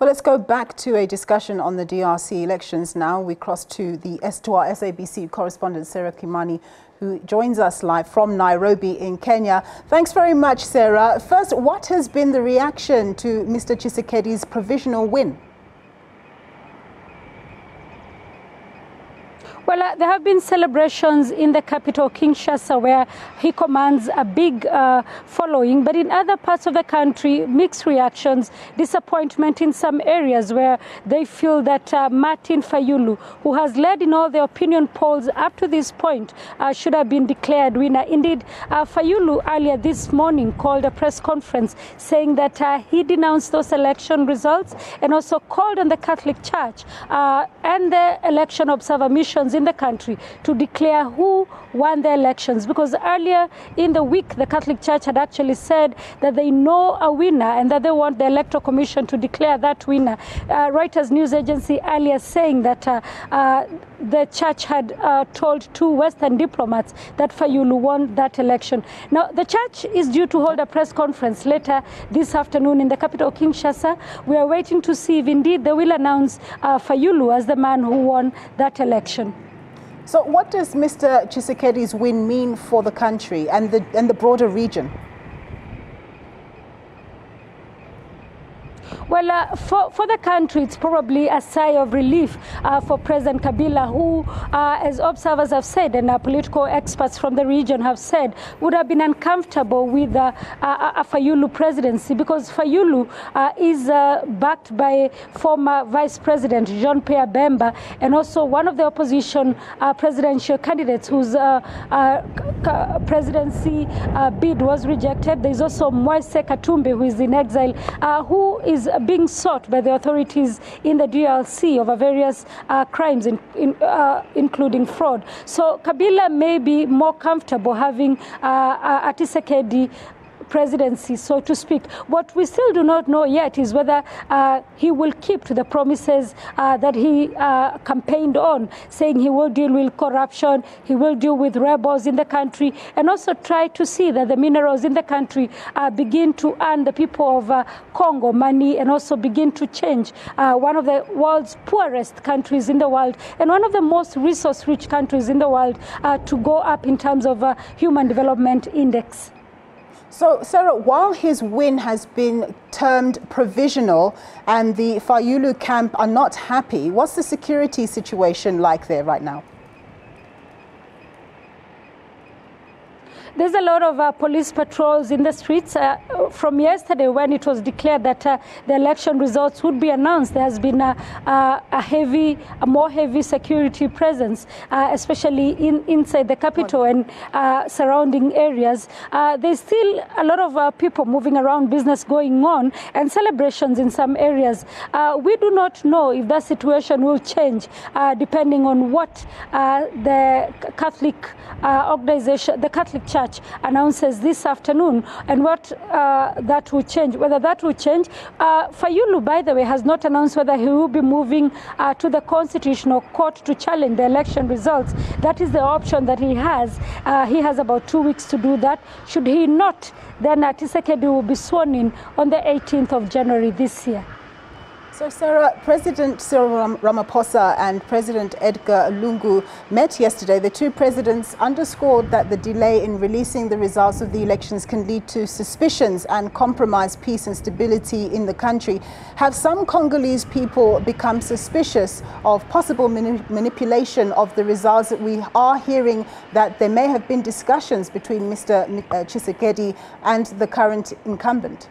Well, let's go back to a discussion on the DRC elections now. We cross to our SABC correspondent, Sarah Kimani, who joins us live from Nairobi in Kenya. Thanks very much, Sarah. First, what has been the reaction to Mr. Tshisekedi's provisional win? Well, there have been celebrations in the capital, Kinshasa, where he commands a big following. But in other parts of the country, mixed reactions, disappointment in some areas where they feel that Martin Fayulu, who has led in all the opinion polls up to this point, should have been declared winner. Indeed, Fayulu earlier this morning called a press conference saying that he denounced those election results and also called on the Catholic Church and the election observer missions in the country to declare who won the elections, because earlier in the week the Catholic Church had actually said that they know a winner and that they want the Electoral Commission to declare that winner. Reuters news agency earlier saying that the church had told two Western diplomats that Fayulu won that election. Now, the church is due to hold a press conference later this afternoon in the capital, Kinshasa. We are waiting to see if indeed they will announce Fayulu as the man who won that election. So what does Mr. Tshisekedi's win mean for the country and the broader region? Well, for the country, it's probably a sigh of relief for President Kabila, who, as observers have said, and political experts from the region have said, would have been uncomfortable with a Fayulu presidency, because Fayulu is backed by former Vice President Jean-Pierre Bemba, and also one of the opposition presidential candidates whose presidency bid was rejected. There's also Moise Katumbi, who is in exile, who is being sought by the authorities in the DRC over various crimes, including fraud. So Kabila may be more comfortable having a Tshisekedi presidency, so to speak. What we still do not know yet is whether he will keep to the promises that he campaigned on, saying he will deal with corruption, he will deal with rebels in the country, and also try to see that the minerals in the country begin to earn the people of Congo money, and also begin to change one of the world's poorest countries in the world and one of the most resource-rich countries in the world to go up in terms of Human Development Index. So, Sarah, while his win has been termed provisional and the Fayulu camp are not happy, what's the security situation like there right now? There's a lot of police patrols in the streets. From yesterday, when it was declared that the election results would be announced, there has been a more heavy security presence, especially inside the capital and surrounding areas. There's still a lot of people moving around, business going on, and celebrations in some areas. We do not know if that situation will change, depending on what the Catholic organization, the Catholic Church, announces this afternoon, and what that will change, whether that will change. Fayulu, by the way, has not announced whether he will be moving to the Constitutional Court to challenge the election results. That is the option that he has. He has about 2 weeks to do that. Should he not, then Tshisekedi will be sworn in on the 18th of January this year. So, Sarah, President Cyril Ramaphosa and President Edgar Lungu met yesterday. The two presidents underscored that the delay in releasing the results of the elections can lead to suspicions and compromise peace and stability in the country. Have some Congolese people become suspicious of possible manipulation of the results? We are hearing that there may have been discussions between Mr. Tshisekedi and the current incumbent.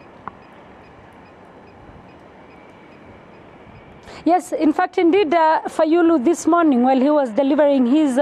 Yes, in fact, indeed, Fayulu this morning, while he was delivering his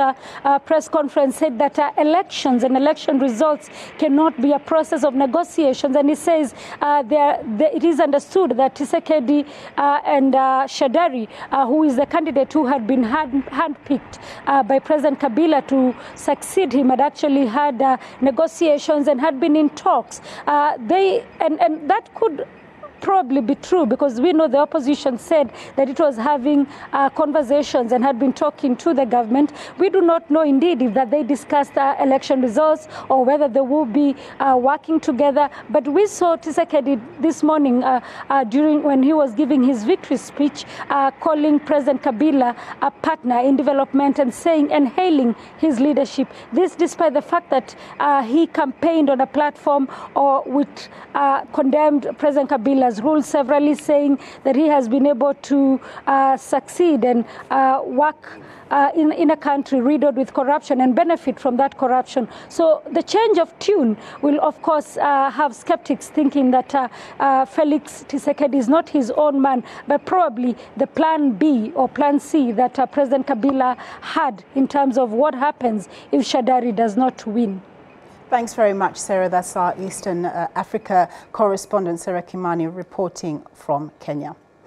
press conference, said that elections and election results cannot be a process of negotiations. And he says it is understood that Tshisekedi and Shadari, who is the candidate who had been handpicked by President Kabila to succeed him, had actually had negotiations and had been in talks. And that could probably be true, because we know the opposition said that it was having conversations and had been talking to the government. We do not know indeed if that they discussed election results or whether they will be working together. But we saw Tshisekedi this morning when he was giving his victory speech, calling President Kabila a partner in development and hailing his leadership. This despite the fact that he campaigned on a platform which condemned President Kabila's rule severally, saying that he has been able to succeed and work in a country riddled with corruption and benefit from that corruption. So the change of tune will, of course, have skeptics thinking that Felix Tshisekedi is not his own man, but probably the plan B or plan C that President Kabila had in terms of what happens if Shadari does not win. Thanks very much, Sarah. That's our Eastern Africa correspondent, Sarah Kimani, reporting from Kenya.